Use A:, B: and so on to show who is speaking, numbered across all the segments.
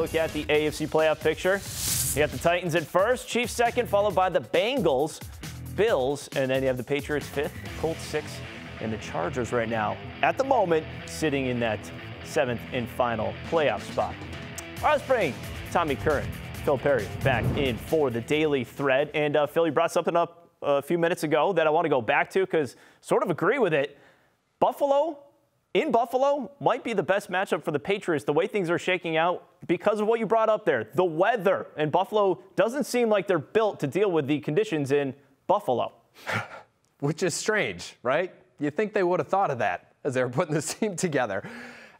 A: look at the AFC playoff picture. You got the Titans at first, Chiefs second, followed by the Bengals, Bills, and then you have the Patriots fifth, Colts sixth, and the Chargers right now, at the moment, sitting in that seventh and final playoff spot. All right, let's bring Tommy Curran, Phil Perry back in for the Daily Thread. And Phil, you brought something up a few minutes ago that I want to go back to because sort of agree with it. Buffalo might be the best matchup for the Patriots, the way things are shaking out because of what you brought up there, the weather. And Buffalo doesn't seem like they're built to deal with the conditions in Buffalo.
B: Which is strange, right? You'd think they would have thought of that as they were putting this team together.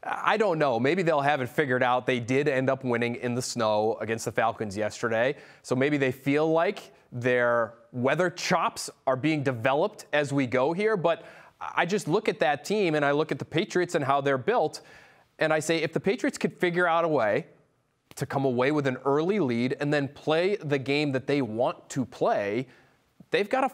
B: I don't know. Maybe they'll have it figured out. They did end up winning in the snow against the Falcons yesterday. So maybe they feel like their weather chops are being developed as we go here. But I just look at that team and I look at the Patriots and how they're built. And I say, if the Patriots could figure out a way to come away with an early lead and then play the game that they want to play, they've got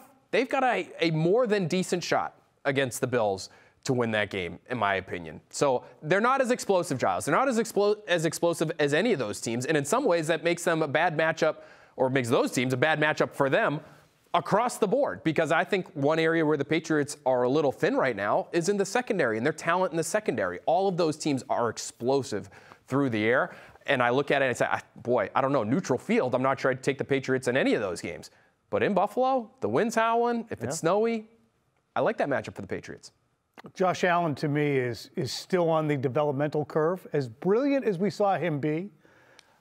B: a more than decent shot against the Bills to win that game, in my opinion. So they're not as explosive, Giles. They're not as explosive as any of those teams. And in some ways, that makes them a bad matchup, or makes those teams a bad matchup for them across the board. Because I think one area where the Patriots are a little thin right now is in the secondary, and their talent in the secondary. All of those teams are explosive through the air. And I look at it and say, boy, I don't know, neutral field, I'm not sure I'd take the Patriots in any of those games. But in Buffalo, the wind's howling, if it's snowy, I like that matchup for the Patriots.
C: Josh Allen, to me, is still on the developmental curve. As brilliant as we saw him be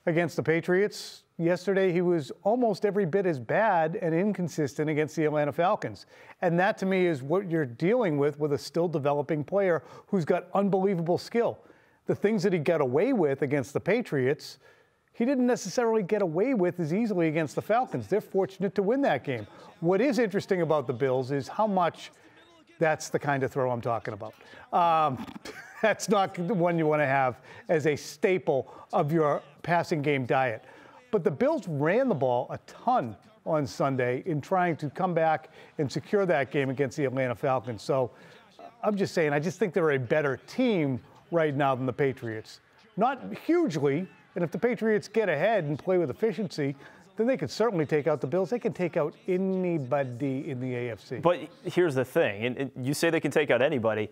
C: against the Patriots, yesterday he was almost every bit as bad and inconsistent against the Atlanta Falcons. And that, to me, is what you're dealing with a still developing player who's got unbelievable skill. The things that he got away with against the Patriots, he didn't necessarily get away with as easily against the Falcons. They're fortunate to win that game. What is interesting about the Bills is how much that's the kind of throw I'm talking about. That's not the one you want to have as a staple of your passing game diet. But the Bills ran the ball a ton on Sunday in trying to come back and secure that game against the Atlanta Falcons. So I'm just saying, I just think they're a better team right now than the Patriots. Not hugely, and if the Patriots get ahead and play with efficiency, then they could certainly take out the Bills. They can take out anybody in the AFC.
A: But here's the thing, and you say they can take out anybody.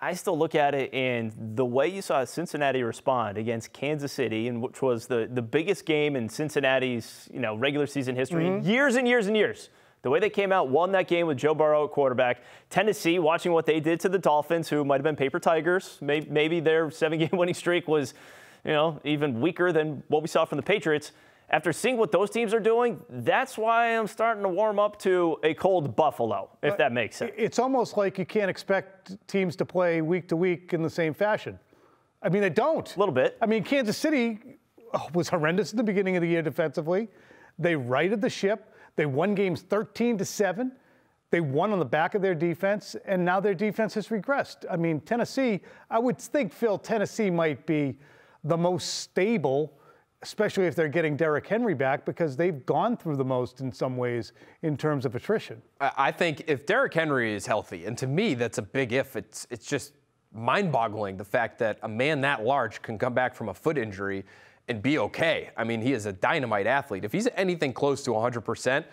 A: I still look at it, and the way you saw Cincinnati respond against Kansas City, and which was the biggest game in Cincinnati's regular season history, years and years and years. The way they came out, won that game with Joe Burrow at quarterback. Tennessee, watching what they did to the Dolphins, who might have been paper tigers. Maybe their 7-game winning streak was, even weaker than what we saw from the Patriots. After seeing what those teams are doing, that's why I'm starting to warm up to a cold Buffalo, if that makes sense.
C: It's almost like you can't expect teams to play week to week in the same fashion. I mean, they don't.
A: A little bit.
C: I mean, Kansas City was horrendous at the beginning of the year defensively. They righted the ship. They won games 13-7. They won on the back of their defense, and now their defense has regressed. I mean, Tennessee, I would think, Phil, Tennessee might be the most stable, especially if they're getting Derrick Henry back, because they've gone through the most in some ways in terms of attrition.
B: I think if Derrick Henry is healthy, and to me that's a big if, it's just mind-boggling the fact that a man that large can come back from a foot injury and be okay. I mean, he is a dynamite athlete. If he's anything close to 100%,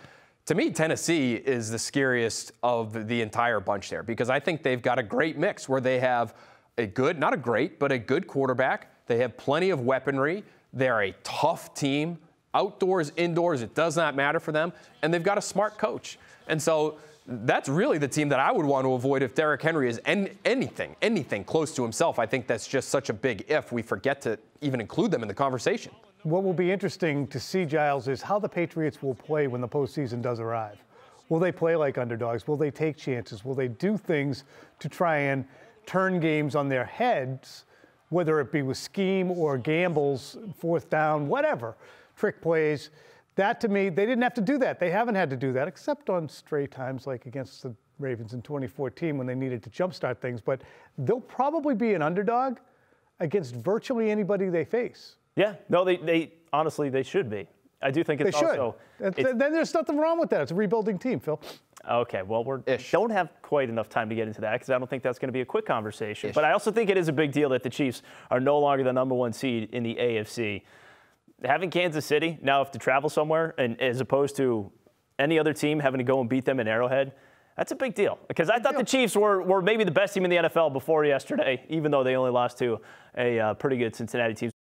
B: to me, Tennessee is the scariest of the entire bunch there, because I think they've got a great mix where they have a good, not a great, but a good quarterback. They have plenty of weaponry. They're a tough team, outdoors, indoors, it does not matter for them. And they've got a smart coach. And so that's really the team that I would want to avoid if Derrick Henry is anything close to himself. I think that's just such a big if. We forget to even include them in the conversation.
C: What will be interesting to see, Giles, is how the Patriots will play when the postseason does arrive. Will they play like underdogs? Will they take chances? Will they do things to try and turn games on their heads, whether it be with scheme or gambles, fourth down, whatever, trick plays? That, to me, they didn't have to do that. They haven't had to do that, except on stray times like against the Ravens in 2014 when they needed to jumpstart things. But they'll probably be an underdog against virtually anybody they face.
A: Yeah, no, they honestly, they should be. I do think it's
C: They should.
A: also.
C: Then there's nothing wrong with that. It's a rebuilding team, Phil.
A: Okay, well, don't have quite enough time to get into that because I don't think that's going to be a quick conversation.
B: Ish.
A: But I also think it is a big deal that the Chiefs are no longer the number 1 seed in the AFC. Having Kansas City now have to travel somewhere, and as opposed to any other team having to go and beat them in Arrowhead, that's a big deal. Because I thought the Chiefs were maybe the best team in the NFL before yesterday, even though they only lost to a pretty good Cincinnati team.